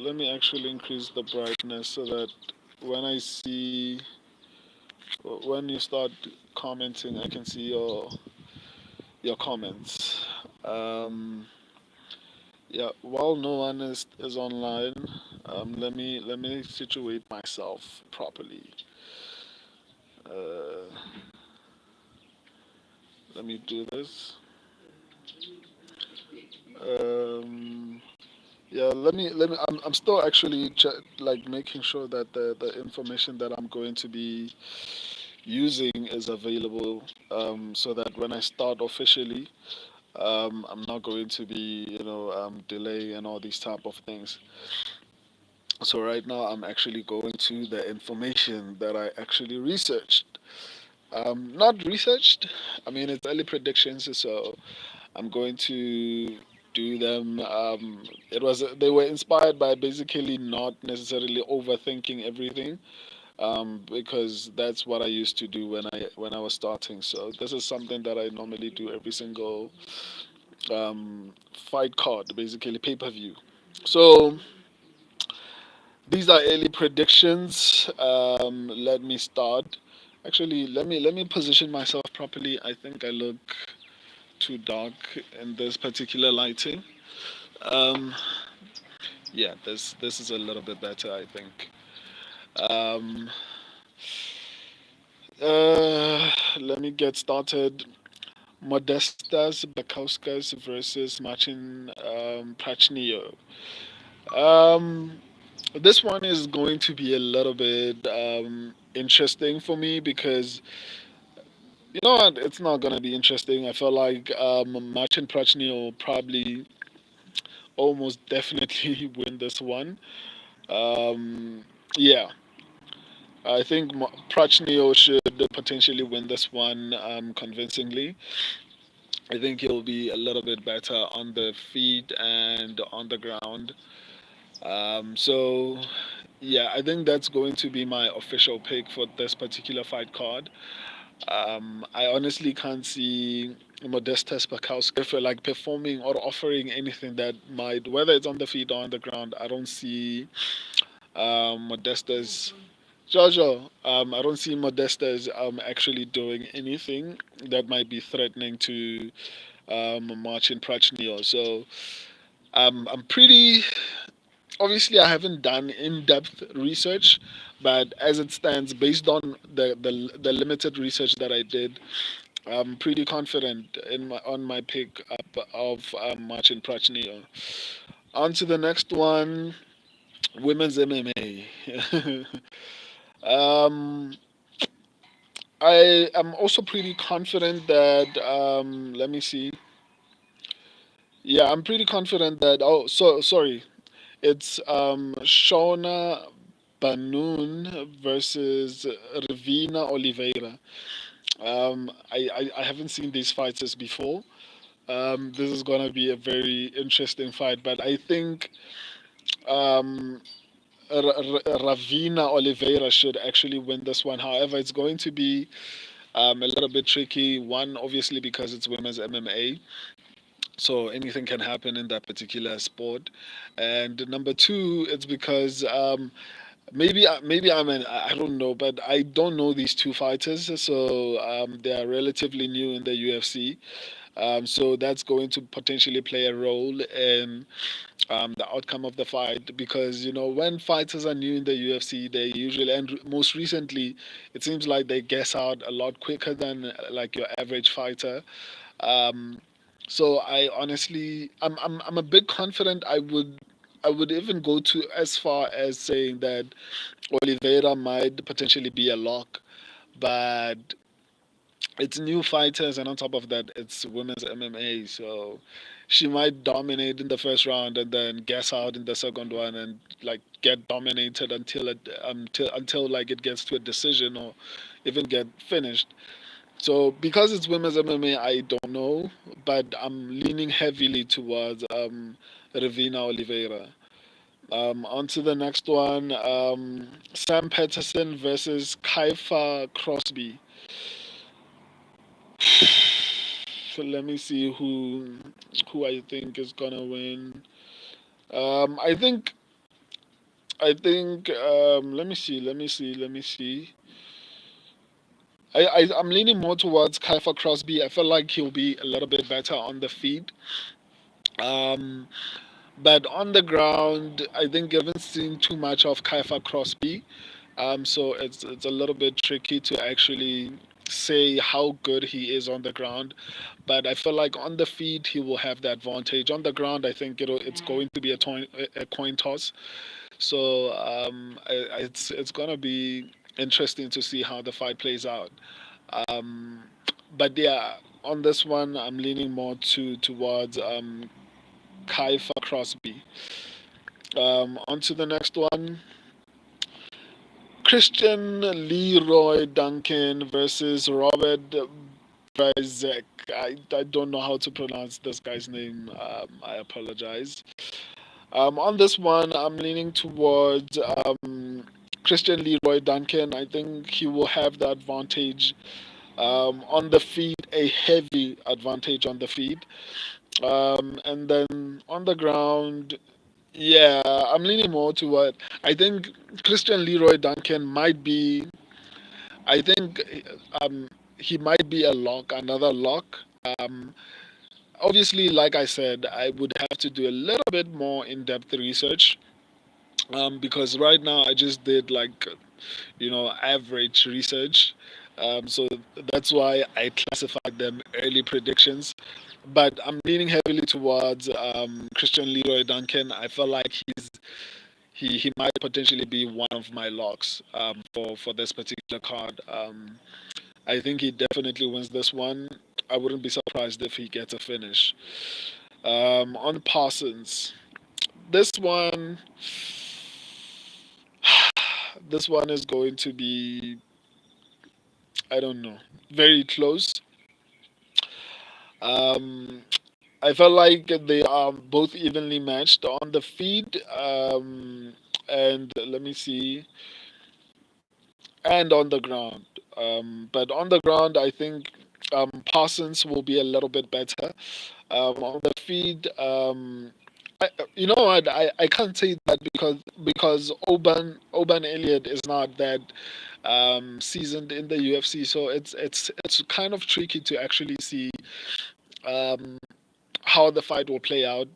let me actually increase the brightness so that when I see when you start commenting, I can see your comments. Um, yeah, while no one is online, let me situate myself properly. Uh, let me do this. Um, yeah, let me. I'm still actually like making sure that the information that I'm going to be using is available, so that when I start officially, I'm not going to be, delay and all these type of things. So right now, I'm actually going to the information that I actually researched. Not researched. I mean, it's early predictions, so I'm going to do them. They were inspired by basically not necessarily overthinking everything, because that's what I used to do when I was starting. So this is something that I normally do every single fight card, basically pay per view. So these are early predictions. Let me start. Actually, let me position myself properly. I think I look too dark in this particular lighting. Um, yeah, this is a little bit better, I think. Um, Let me get started. Modestas Bakauskas versus Marcin Prachnio. Um, this one is going to be a little bit interesting for me because you know what? It's not gonna be interesting. I feel like Marcin Prachnio will probably almost definitely win this one. Um, yeah, I think Prachnio should potentially win this one convincingly. I think he'll be a little bit better on the feet and on the ground. So, yeah, I think that's going to be my official pick for this particular fight card. I honestly can't see Modestas Pakowski for like performing or offering anything that might, whether it's on the feet or on the ground. I don't see Modestas. Jojo, I don't see Modestas actually doing anything that might be threatening to Marcin Prachnio. So I'm pretty. Obviously, I haven't done in-depth research, but as it stands, based on the limited research that I did, I'm pretty confident on my pick up of Marcin Prachnio. On to the next one, women's MMA. um, I am also pretty confident that let me see. Yeah, I'm pretty confident that. Oh, so sorry. It's Shona Banoon versus Ravina Oliveira. I haven't seen these fighters before. This is gonna be a very interesting fight, but I think um, Ravina Oliveira should actually win this one. However, it's going to be a little bit tricky. One, obviously, because it's women's MMA, so anything can happen in that particular sport. And number two, it's because maybe I don't know, but I don't know these two fighters, so they are relatively new in the UFC. So that's going to potentially play a role in the outcome of the fight because when fighters are new in the UFC, they usually and most recently, it seems like they guess out a lot quicker than like your average fighter. Um, so I honestly, I'm a bit confident. I would even go to as far as saying that Oliveira might potentially be a lock, but it's new fighters, and on top of that, it's women's MMA. So she might dominate in the first round and then gas out in the second one and like get dominated until like it gets to a decision or even get finished. So because it's women's MMA, I don't know, but I'm leaning heavily towards Ravina Oliveira. On to the next one, Sam Patterson versus Kaifa Crosby. So let me see who I think is gonna win. I think I think. Let me see. Let me see. Let me see. I'm leaning more towards Kiefer Crosby. I feel like he'll be a little bit better on the feet. Um, but on the ground, I think I haven't seen too much of Kiefer Crosby. So it's a little bit tricky to actually say how good he is on the ground. But I feel like on the feet he will have the advantage. On the ground, I think it's going to be a coin toss. So it's gonna be interesting to see how the fight plays out. Um, but yeah, on this one, I'm leaning more towards Kaifa Crosby. On to the next one. Christian Leroy Duncan versus Robert Bezek. I don't know how to pronounce this guy's name. I apologize. On this one, I'm leaning towards Christian Leroy Duncan. I think he will have the advantage on the feet, a heavy advantage on the feet. And then on the ground, yeah, I'm leaning more toward. I think Christian Leroy Duncan might be. I think he might be a lock, another lock. Um, Obviously, like I said, I would have to do a little bit more in-depth research because right now I just did like average research. So that's why I classified them early predictions. But I'm leaning heavily towards Christian Leroy Duncan. I feel like he might potentially be one of my locks for this particular card. I think he definitely wins this one. I wouldn't be surprised if he gets a finish. On Parsons, this one, this one is going to be, I don't know, very close. Um, I felt like they are both evenly matched on the feed. And let me see, and on the ground. But on the ground, I think Parsons will be a little bit better. On the feed, you know what? I can't say that because Oban Elliott is not that seasoned in the UFC, so it's kind of tricky to actually see um, how the fight will play out.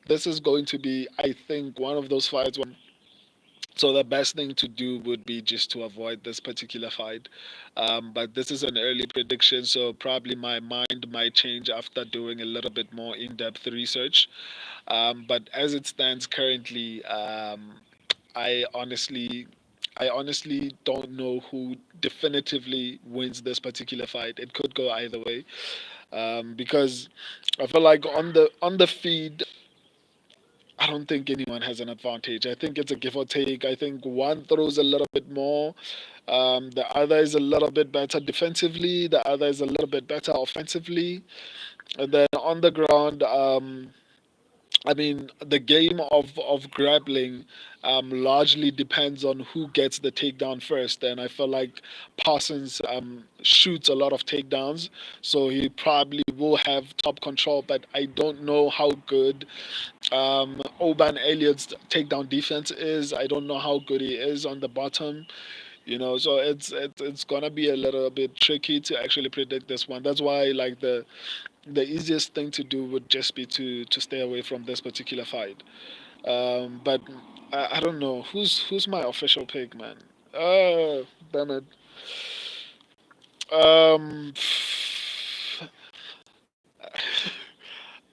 This is going to be, I think, one of those fights. So the best thing to do would be just to avoid this particular fight. But this is an early prediction, so probably my mind might change after doing a little bit more in-depth research. But as it stands currently, I honestly, I honestly don't know who definitively wins this particular fight. It could go either way, because I feel like on the feed, I don't think anyone has an advantage. I think it's a give or take. I think one throws a little bit more. The other is a little bit better defensively. The other is a little bit better offensively. And then on the ground, I mean, the game of grappling largely depends on who gets the takedown first. And I feel like Parsons shoots a lot of takedowns, so he probably will have top control. But I don't know how good Oban Elliott's takedown defense is. I don't know how good he is on the bottom. So it's gonna be a little bit tricky to actually predict this one. That's why like the easiest thing to do would just be to stay away from this particular fight. But I don't know who's my official pick, man. Damn it. Um,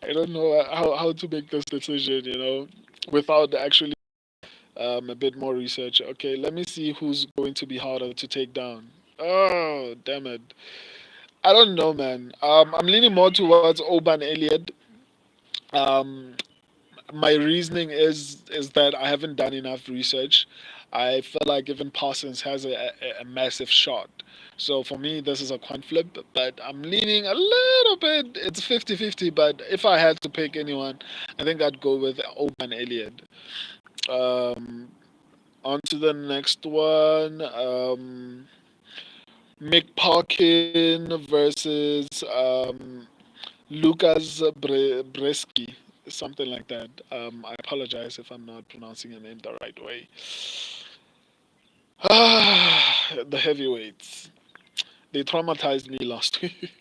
I don't know how to make this decision. Without actually a bit more research. Okay, let me see who's going to be harder to take down. Oh, damn it. I don't know, man. I'm leaning more towards Oban Elliott. Um, my reasoning is that I haven't done enough research. I feel like even Parsons has a massive shot. So for me, this is a coin flip, but I'm leaning a little bit. It's 50-50, but if I had to pick anyone, I think I'd go with Oban Elliott. Um, On to the next one. Mick Parkin versus Lucas Bresky. something like that. I apologize if I'm not pronouncing your name the right way. The heavyweights. They traumatized me last week.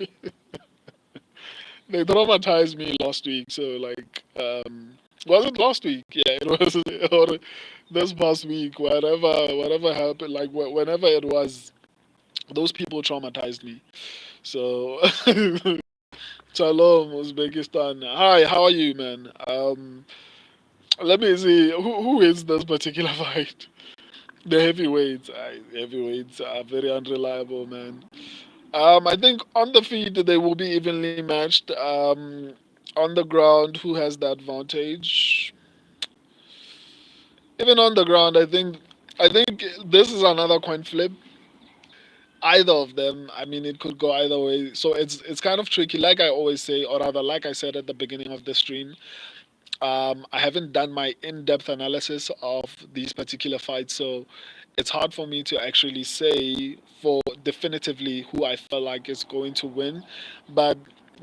They traumatized me last week. So like, was it last week? Yeah, it was. Or this past week, whatever happened, like whenever it was, those people traumatized me. So, Shalom, Uzbekistan. Hi, how are you, man? Let me see who is this particular fight. The heavyweights. Heavyweights are very unreliable, man. I think on the feet they will be evenly matched. On the ground, who has the advantage? Even on the ground, I think this is another coin flip. Either of them, I mean, it could go either way. So it's kind of tricky. Like I always say, or rather, like I said at the beginning of the stream, I haven't done my in-depth analysis of these particular fights, so it's hard for me to actually say for definitively who I feel like is going to win. But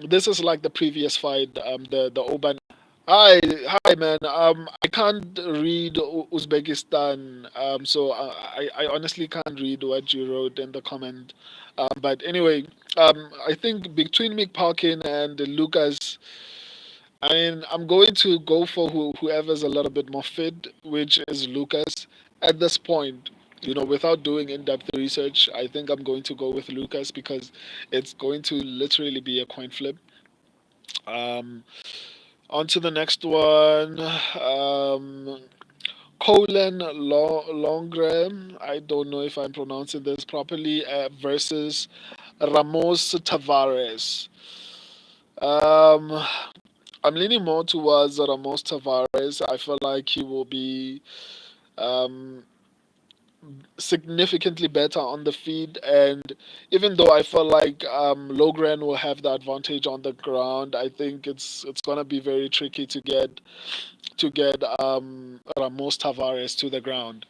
this is like the previous fight, the Oban. Hi, hi, man. I can't read Uzbekistan, so I honestly can't read what you wrote in the comment. But anyway, I think between Mick Parkin and Lucas, I mean, I'm going to go for whoever's a little bit more fit, which is Lucas. At this point, without doing in-depth research, I think I'm going to go with Lucas because it's going to literally be a coin flip. Um, On to the next one. Colin Longren, I don't know if I'm pronouncing this properly, versus Ramos Tavares. Um, I'm leaning more towards Ramos Tavares. I feel like he will be um, significantly better on the feet, and even though I feel like Logren will have the advantage on the ground, I think it's gonna be very tricky to get Ramos Tavares to the ground.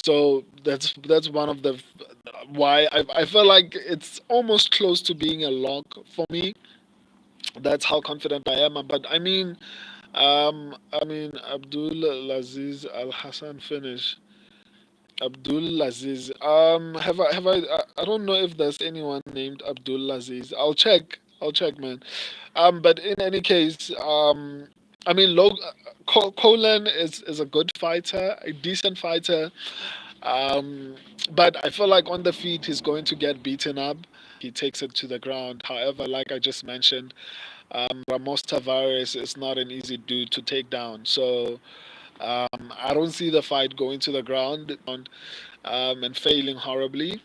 So that's one of the why I feel like it's almost close to being a lock for me. That's how confident I am. But I mean, Abdul Aziz Al Hassan finish. Abdul Aziz. I don't know if there's anyone named Abdul Aziz. I'll check. I'll check, man. But in any case, I mean, Colin is a good fighter, a decent fighter. But I feel like on the feet he's going to get beaten up. He takes it to the ground. However, like I just mentioned, Ramos Tavares is not an easy dude to take down. So I don't see the fight going to the ground and failing horribly.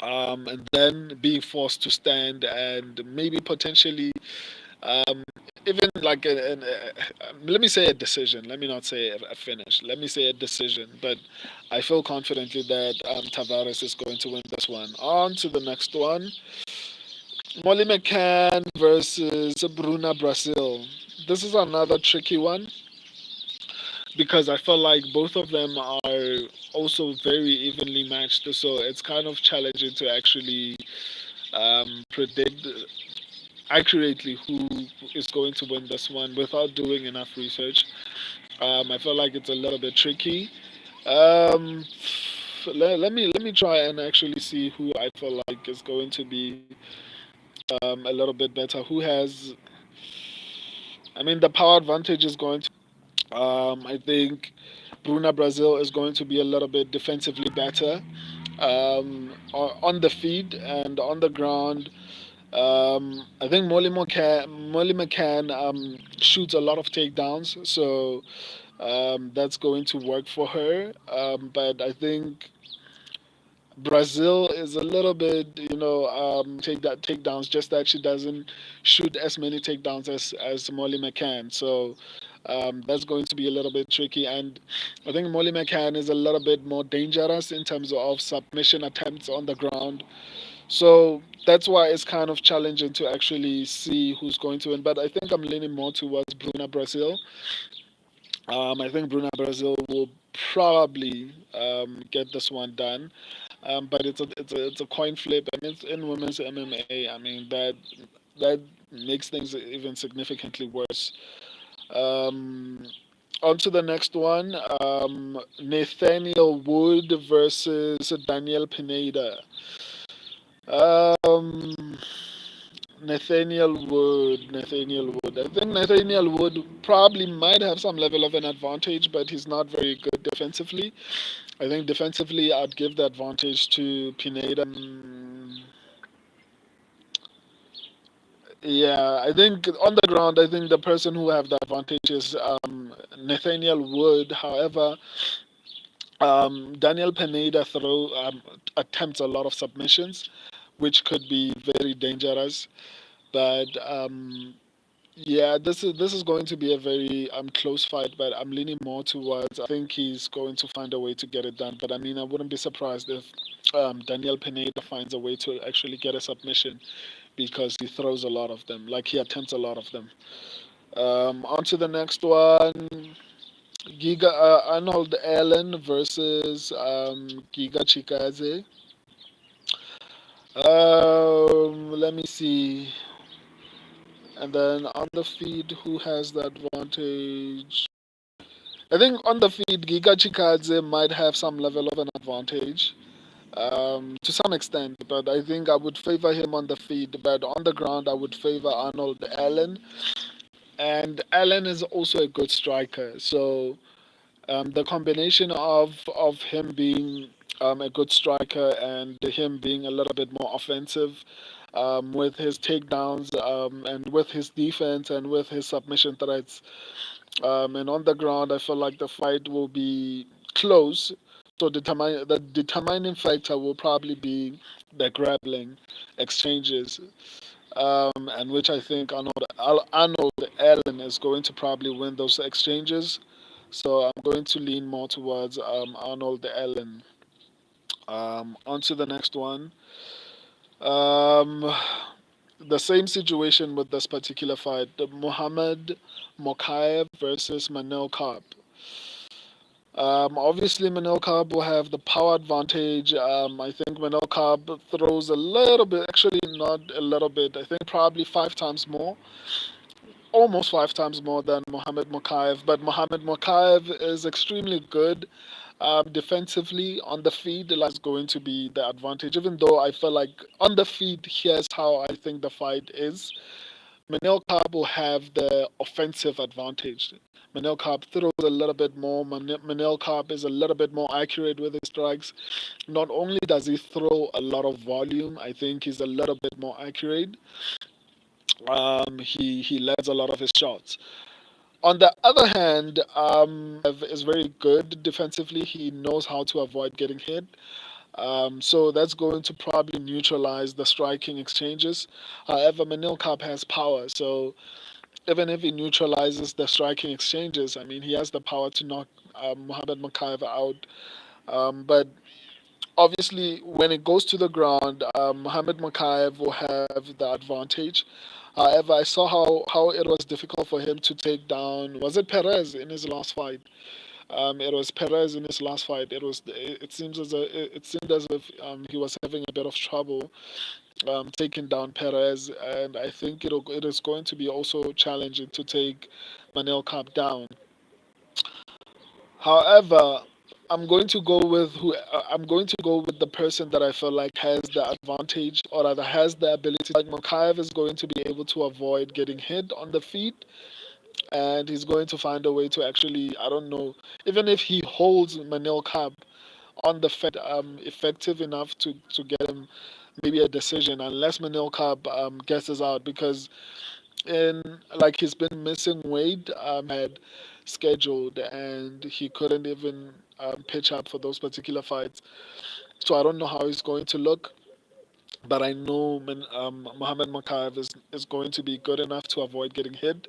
And then being forced to stand and maybe potentially um, even like let me say a decision. Let me not say a finish. Let me say a decision. But I feel confidently that Tavares is going to win this one. On to the next one. Molly McCann versus Bruna Brazil. This is another tricky one because I feel like both of them are also very evenly matched. So it's kind of challenging to actually predict accurately who is going to win this one without doing enough research. I feel like it's a little bit tricky. Um, let me try and actually see who I feel like is going to be a little bit better. Who has? I mean, the power advantage is going to. I think Bruna Brazil is going to be a little bit defensively better on the feet and on the ground. I think Molly McCann shoots a lot of takedowns, so that's going to work for her. But I think Brazil is a little bit, takedowns. Just that she doesn't shoot as many takedowns as Molly McCann. So that's going to be a little bit tricky. And I think Molly McCann is a little bit more dangerous in terms of submission attempts on the ground. So that's why it's kind of challenging to actually see who's going to win. But I think I'm leaning more towards Bruna Brazil. I think Bruna Brazil will probably get this one done. But it's a coin flip, and it's in women's MMA. I mean that makes things even significantly worse. Um, On to the next one. Nathaniel Wood versus Daniel Pineda. Um, Nathaniel Wood. I think Nathaniel Wood probably might have some level of an advantage, but he's not very good defensively. I think defensively, I'd give the advantage to Pineda. Yeah, I think on the ground, I think the person who have the advantage is Nathaniel Wood. However, Daniel Pineda attempts a lot of submissions, which could be very dangerous. But yeah, this is going to be a very close fight. But I'm leaning more towards. I think he's going to find a way to get it done. But I mean, I wouldn't be surprised if Daniel Pineda finds a way to actually get a submission because he throws a lot of them. Like he attempts a lot of them. On to the next one. Giga Arnold Allen versus Giga Chikaze. Let me see. And then on the feed, who has the advantage? I think on the feed, Giga Chikadze might have some level of an advantage to some extent, but I think I would favor him on the feed. But on the ground, I would favor Arnold Allen. And Allen is also a good striker. So the combination of him being a good striker and him being a little bit more offensive with his takedowns and with his defense and with his submission threats. And on the ground, I feel like the fight will be close. So the determining factor will probably be the grappling exchanges, and which I think Arnold Allen is going to probably win those exchanges. So I'm going to lean more towards Arnold Allen. On to the next one. Um, the same situation with this particular fight. The Muhammad Mokaev versus Manel Kape. Obviously, Manel Kape will have the power advantage. I think Manel Kape throws a little bit, actually not a little bit. I think probably 5 times more, almost 5 times more than Mohamed Mokaev. But Mohamed Mokaev is extremely good defensively. On the feed, that's going to be the advantage. Even though I feel like on the feed, here's how I think the fight is. Manel Kape will have the offensive advantage. Manel Kape throws a little bit more. Manel Kape is a little bit more accurate with his strikes. Not only does he throw a lot of volume, I think he's a little bit more accurate. He lands a lot of his shots. On the other hand, is very good defensively. He knows how to avoid getting hit. So that's going to probably neutralize the striking exchanges. However, Manil Kape has power, so even if he neutralizes the striking exchanges, I mean, he has the power to knock Mohamed Mokaev out. But obviously, when it goes to the ground, Mohamed Mokaev will have the advantage. However, I saw how it was difficult for him to take down. Was it Perez in his last fight? It was Perez in his last fight. It seemed as if he was having a bit of trouble taking down Perez, and I think it is going to be also challenging to take Manel Kape down. However, I'm going to go with the person that I feel like has the advantage or rather has the ability. Like Mokaev is going to be able to avoid getting hit on the feet, and he's going to find a way to actually, I don't know, even if he holds Manel Kape on the effective enough to get him maybe a decision, unless Manel Kape guesses out, because in like he's been missing weight, had scheduled, and he couldn't even pitch up for those particular fights. So I don't know how he's going to look, but I know Mohamed Makayev is going to be good enough to avoid getting hit.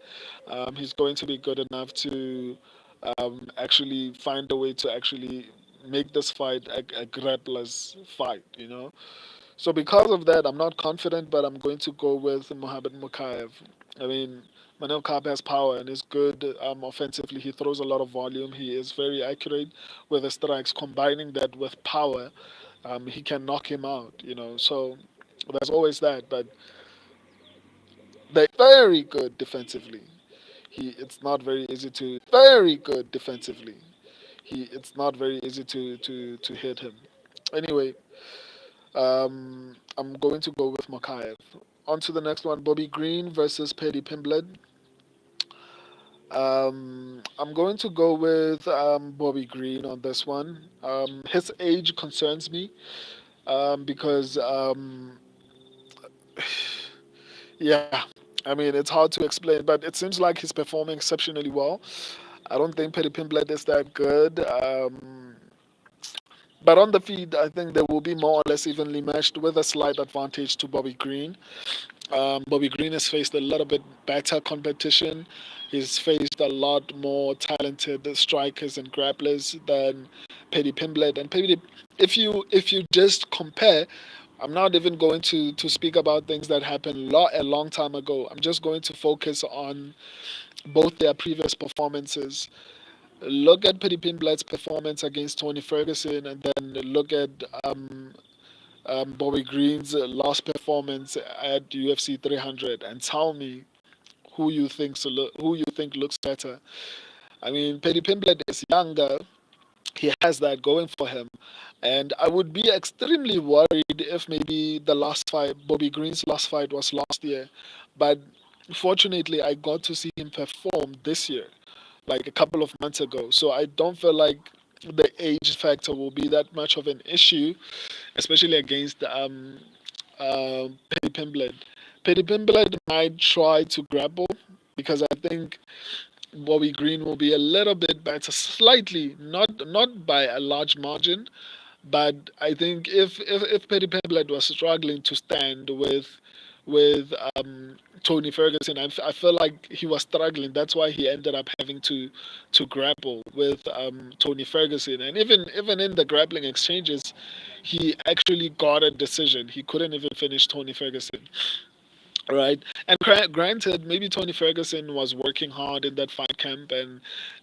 He's going to be good enough to actually find a way to actually make this fight a grappler's fight, you know. So because of that, I'm not confident, but I'm going to go with Mohamed Mukayev. I mean, Manel Kape has power and is good offensively. He throws a lot of volume. He is very accurate with the strikes. Combining that with power, he can knock him out. You know, so there's always that. But they're very good defensively. It's not very easy to very good defensively. It's not very easy to hit him. Anyway, I'm going to go with Makayev. On to the next one, Bobby Green versus Paddy Pimblett. I'm going to go with Bobby Green on this one. His age concerns me because, yeah, I mean, it's hard to explain, but it seems like he's performing exceptionally well. I don't think Paddy Pimblett is that good. But on the feed, I think they will be more or less evenly matched with a slight advantage to Bobby Green. Bobby Green has faced a little bit better competition. He's faced a lot more talented strikers and grapplers than Paddy Pimblett. And Paddy, if you just compare, I'm not even going to speak about things that happened a long time ago. I'm just going to focus on both their previous performances. Look at Paddy Pimblett's performance against Tony Ferguson, and then look at Bobby Green's last performance at UFC 300, and tell me who you think looks better. I mean, Paddy Pimblett is younger. He has that going for him, and I would be extremely worried if maybe the last fight, Bobby Green's last fight, was last year, but fortunately, I got to see him perform this year, like a couple of months ago. So I don't feel like the age factor will be that much of an issue, especially against Paddy Pimblett. Paddy Pimblett might try to grapple because I think Bobby Green will be a little bit better, slightly, not by a large margin, but I think if Paddy Pimblett was struggling to stand with Tony Ferguson, I feel like he was struggling. That's why he ended up having to grapple with Tony Ferguson, and even in the grappling exchanges, he actually got a decision. He couldn't even finish Tony Ferguson. Right, and granted, maybe Tony Ferguson was working hard in that fight camp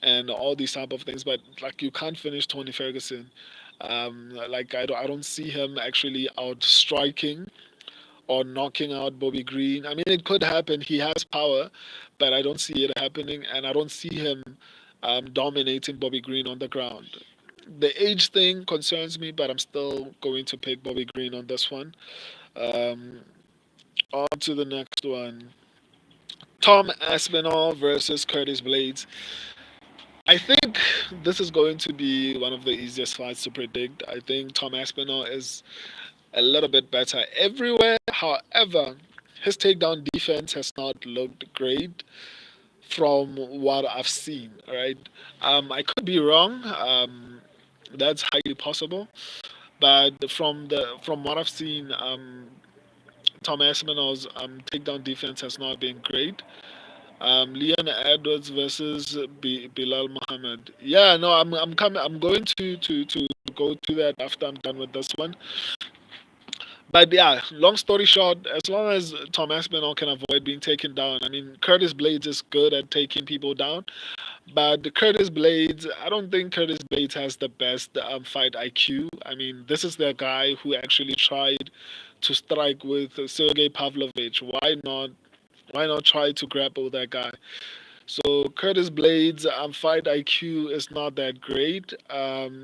and all these type of things, but like you can't finish Tony Ferguson. Like I don't see him actually out striking or knocking out Bobby Green. I mean, it could happen. He has power, but I don't see it happening, and I don't see him dominating Bobby Green on the ground. The age thing concerns me, but I'm still going to pick Bobby Green on this one. Um, on to the next one. Tom Aspinall versus Curtis Blades. I think this is going to be one of the easiest fights to predict. I think Tom Aspinall is a little bit better everywhere. However, his takedown defense has not looked great from what I've seen. All right, I could be wrong. That's highly possible. But from what I've seen, Tom Aspinall's takedown defense has not been great. Leon Edwards versus Bilal Muhammad. Yeah, no, I'm coming. I'm going to go to that after I'm done with this one. But yeah, long story short, as long as Tom Aspinall can avoid being taken down, I mean, Curtis Blades is good at taking people down, but Curtis Blades, I don't think Curtis Blades has the best fight IQ. I mean, this is the guy who actually tried to strike with Sergey Pavlovich. Why not try to grapple that guy? So Curtis Blades' fight IQ is not that great.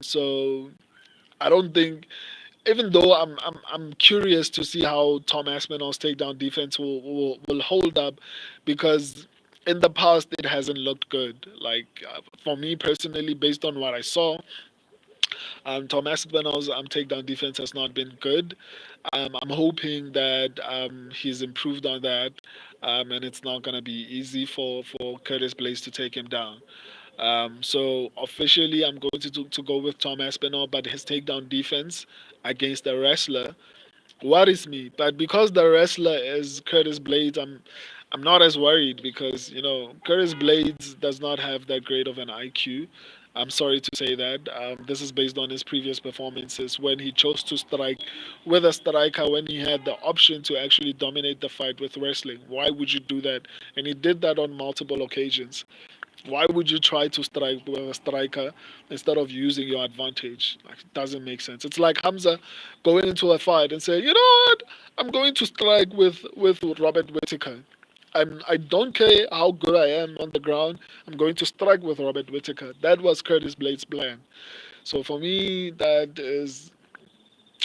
So I don't think, even though I'm curious to see how Tom Aspinall's takedown defense will hold up, because in the past it hasn't looked good. Like for me personally, based on what I saw, Tom Aspinall's takedown defense has not been good. I'm hoping that he's improved on that, and it's not gonna be easy for Curtis Blaze to take him down. So officially, I'm going to go with Tom Aspinall, but his takedown defense against the wrestler worries me. But because the wrestler is Curtis Blades, I'm not as worried because Curtis Blades does not have that great of an IQ. I'm sorry to say that. This is based on his previous performances when he chose to strike with a striker when he had the option to actually dominate the fight with wrestling. Why would you do that? And he did that on multiple occasions. Why would you try to strike with a striker instead of using your advantage? Like, it doesn't make sense. It's like Hamza going into a fight and saying, you know what, I'm going to strike with Robert Whittaker. I don't care how good I am on the ground. I'm going to strike with Robert Whittaker. That was Curtis Blade's plan. So for me, that is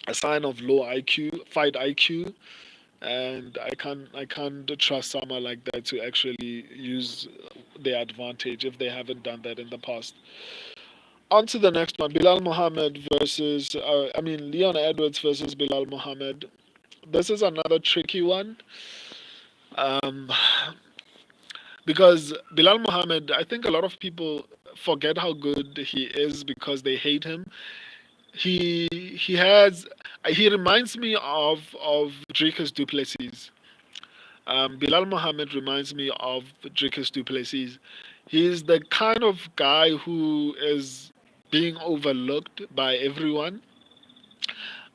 a sign of low IQ, fight IQ, and I can't trust someone like that to actually use their advantage if they haven't done that in the past. On to the next one, Bilal Muhammad versus Leon Edwards versus Bilal Muhammad. This is another tricky one. Um, because Bilal Muhammad, I think a lot of people forget how good he is because they hate him. He has he reminds me of Dricus Duplessis. Bilal Muhammad reminds me of Dricus Duplessis. He's the kind of guy who is being overlooked by everyone.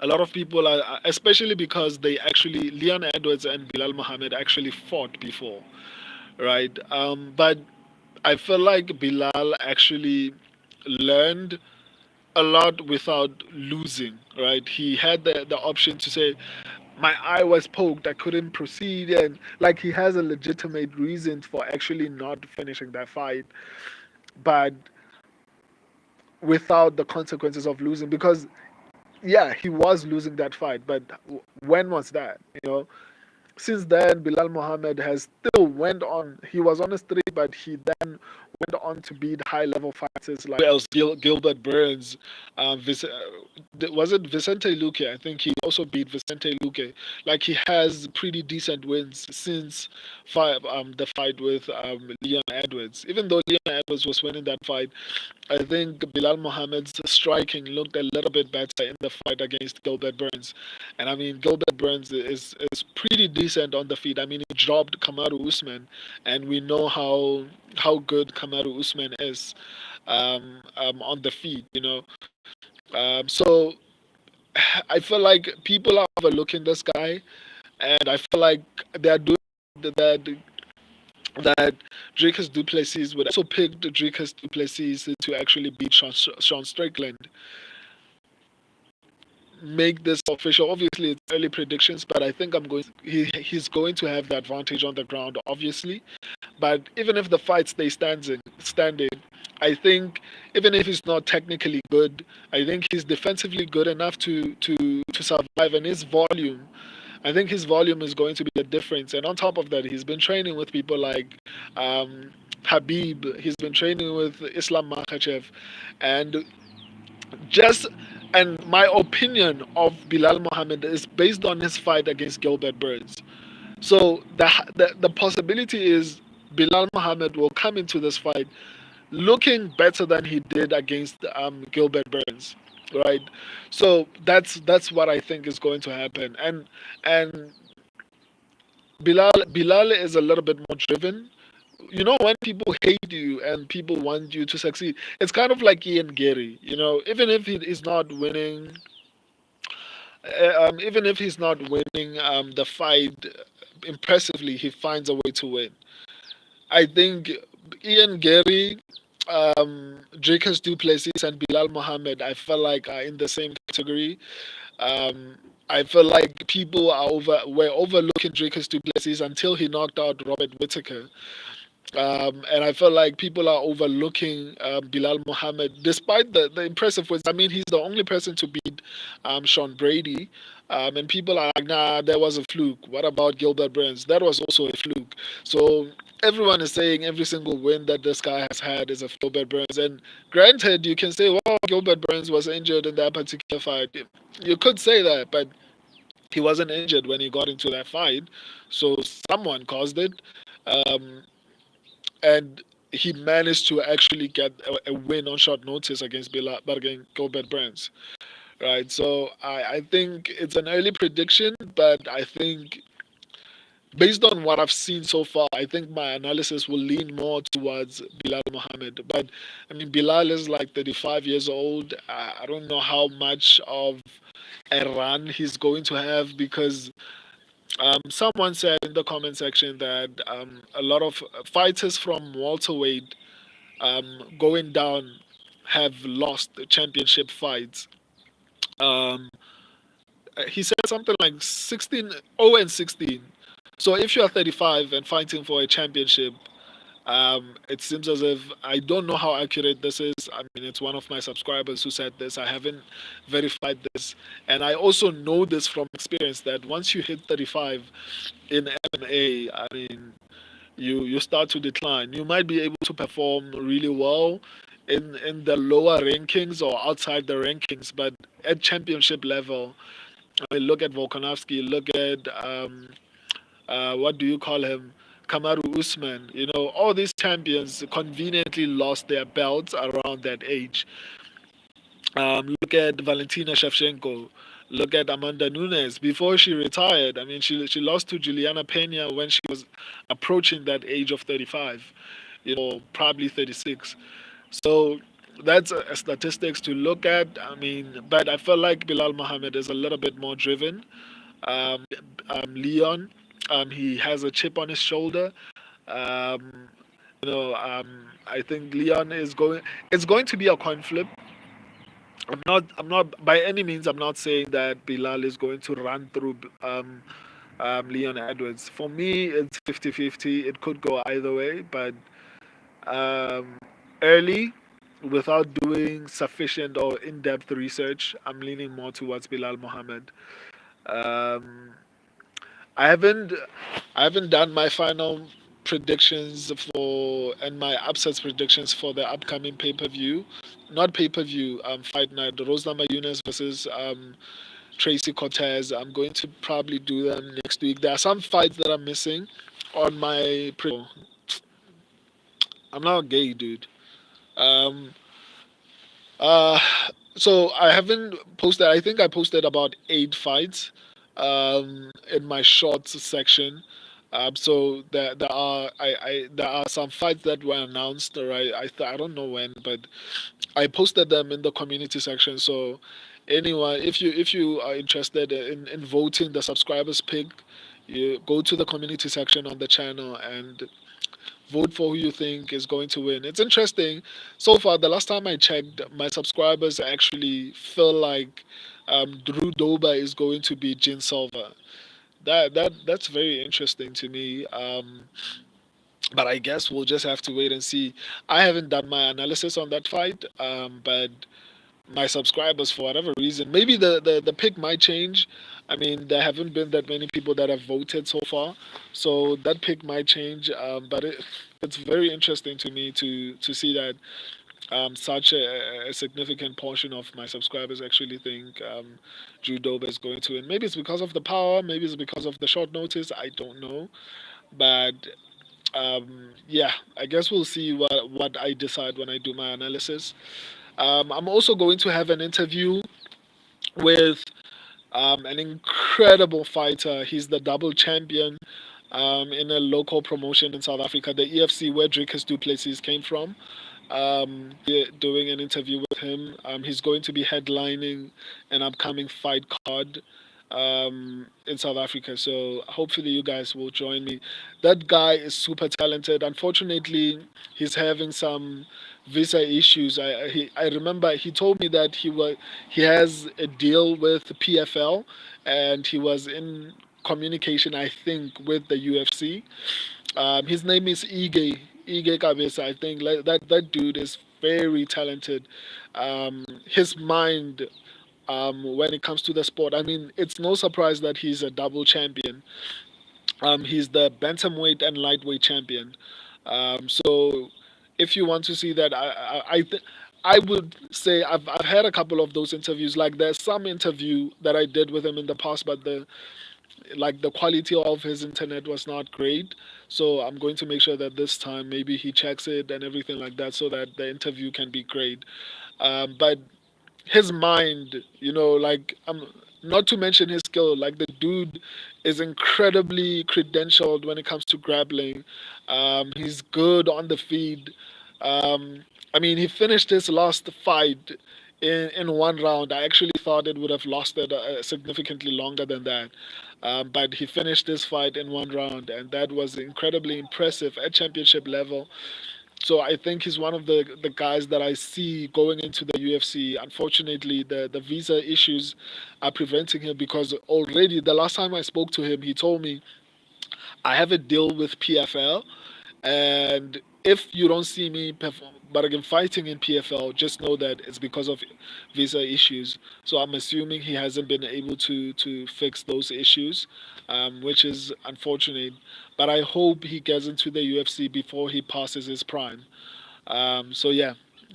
A lot of people are, especially because they actually Leon Edwards and Bilal Muhammad actually fought before, right? But I feel like Bilal actually learned a lot without losing, right? He had the option to say, my eye was poked, I couldn't proceed, and like he has a legitimate reason for actually not finishing that fight, but without the consequences of losing. Because, yeah, he was losing that fight, but when was that? Since then, Bilal Muhammad has still went on. He was on a streak, but he then went on to beat high-level fighters like who else? Gilbert Burns. Was it Vicente Luque? I think he also beat Vicente Luque. Like he has pretty decent wins since the fight with Leon Edwards. Even though Leon Edwards was winning that fight, I think Bilal Muhammad's striking looked a little bit better in the fight against Gilbert Burns. And I mean, Gilbert Burns is pretty decent on the feet. I mean, he dropped Kamaru Usman, and we know how good Kamaru Usman is on the feet. So I feel like people are overlooking this guy, and I feel like they are doing that that Dricus Duplessis would also pick the Dricus Duplessis to actually beat Sean Strickland. Make this official. Obviously, it's early predictions, but I think he's going to have the advantage on the ground, obviously. But even if the fight stays standing, I think even if he's not technically good, I think he's defensively good enough to survive, and his volume. I think his volume is going to be the difference. And on top of that, he's been training with people like um, Habib. He's been training with Islam Makhachev, and just and my opinion of Bilal Mohammed is based on his fight against Gilbert Burns. So the possibility is Bilal Mohammed will come into this fight looking better than he did against Gilbert Burns, right? So that's what I think is going to happen. And Bilal is a little bit more driven. When people hate you and people want you to succeed, it's kind of like Ian Gary. Even if he is not winning, even if he's not winning the fight impressively, he finds a way to win. I think Ian Gary, Dricus Duplessis, and Bilal Mohammed, I feel like are in the same category. Um, I feel like people were overlooking Dricus Duplessis until he knocked out Robert Whittaker. And I feel like people are overlooking Bilal Muhammad, despite the impressive wins. I mean, he's the only person to beat Sean Brady. And people are like, nah, that was a fluke. What about Gilbert Burns? That was also a fluke. So everyone is saying every single win that this guy has had is a Gilbert Burns. And granted, you can say, well, Gilbert Burns was injured in that particular fight. You could say that, but he wasn't injured when he got into that fight. So someone caused it. Um, and he managed to actually get a win on short notice against against Gilbert Burns, right? So I think it's an early prediction, but I think based on what I've seen so far, I think my analysis will lean more towards Bilal Mohammed. But I mean, Bilal is like 35 years old. I don't know how much of a run he's going to have because someone said in the comment section that a lot of fighters from welterweight going down have lost championship fights. Um, he said something like 16, 0 and 16. So if you are 35 and fighting for a championship, it seems as if I don't know how accurate this is. I mean, it's one of my subscribers who said this. I haven't verified this, and I also know this from experience that once you hit 35 in MMA, I mean, you start to decline. You might be able to perform really well in the lower rankings or outside the rankings, but at championship level, I mean, look at Volkanovski, look at what do you call him? Kamaru Usman, all these champions conveniently lost their belts around that age. Look at Valentina Shevchenko. Look at Amanda Nunes. Before she retired, I mean, she lost to Juliana Pena when she was approaching that age of 35, probably 36. So that's a statistics to look at. I mean, but I feel like Bilal Mohammed is a little bit more driven. Um, Leon, he has a chip on his shoulder. Um, I think Leon is going. It's going to be a coin flip. I'm not by any means. I'm not saying that Bilal is going to run through Leon Edwards. For me, it's 50-50. It could go either way, but um, early, without doing sufficient or in-depth research, I'm leaning more towards Bilal Mohammed. Um, I haven't I haven't done my final predictions for and my upsets predictions for the upcoming pay-per-view. Not pay-per-view, fight night. Rosama Yunus versus Tracy Cortez. I'm going to probably do them next week. There are some fights that I'm missing on my I'm not gay, dude. Um, Uh, so I haven't posted. I think I posted about 8 fights in my shorts section. There are some fights that were announced. Right, I don't know when, but I posted them in the community section. So anyone, if you are interested in voting the subscribers pick, you go to the community section on the channel and vote for who you think is going to win. It's interesting. So far, the last time I checked, my subscribers actually feel like Drew Dober is going to be Jin Silva. That's very interesting to me. But I guess we'll just have to wait and see. I haven't done my analysis on that fight, but my subscribers, for whatever reason, maybe the pick might change. I mean, there haven't been that many people that have voted so far, so that pick might change. But it's very interesting to me to see that such a significant portion of my subscribers actually think Drew Dober is going to win. Maybe it's because of the power, maybe it's because of the short notice. I don't know, but yeah, I guess we'll see what I decide when I do my analysis. I'm also going to have an interview with an incredible fighter. He's the double champion in a local promotion in South Africa, the EFC, where Dricus Du Plessis came from. Doing an interview with him. He's going to be headlining an upcoming fight card in South Africa. So hopefully you guys will join me. That guy is super talented. Unfortunately, he's having some visa issues. I remember he told me that he has a deal with PFL, and he was in communication, I think, with the UFC. His name is Ige Kabesa. I think like, that dude is very talented. His mind, when it comes to the sport, I mean, it's no surprise that he's a double champion. He's the bantamweight and lightweight champion. So if you want to see that, I would say I've had a couple of those interviews. Like there's some interview that I did with him in the past, but the quality of his internet was not great. So I'm going to make sure that this time maybe he checks it and everything like that, so that the interview can be great. But his mind, like not to mention his skill, like the dude is incredibly credentialed when it comes to grappling. He's good on the feet. I mean, he finished his last fight in one round. I actually thought it would have lasted significantly longer than that. But he finished this fight in one round, and that was incredibly impressive at championship level. So I think he's one of the guys that I see going into the UFC. Unfortunately, the visa issues are preventing him, because already the last time I spoke to him, he told me I have a deal with PFL, and if you don't see me perform, but again fighting in PFL, just know that it's because of visa issues. So I'm assuming he hasn't been able to fix those issues, which is unfortunate. But I hope he gets into the UFC before he passes his prime. So yeah,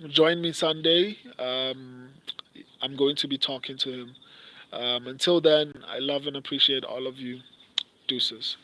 join me Sunday. I'm going to be talking to him. Until then, I love and appreciate all of you. Deuces.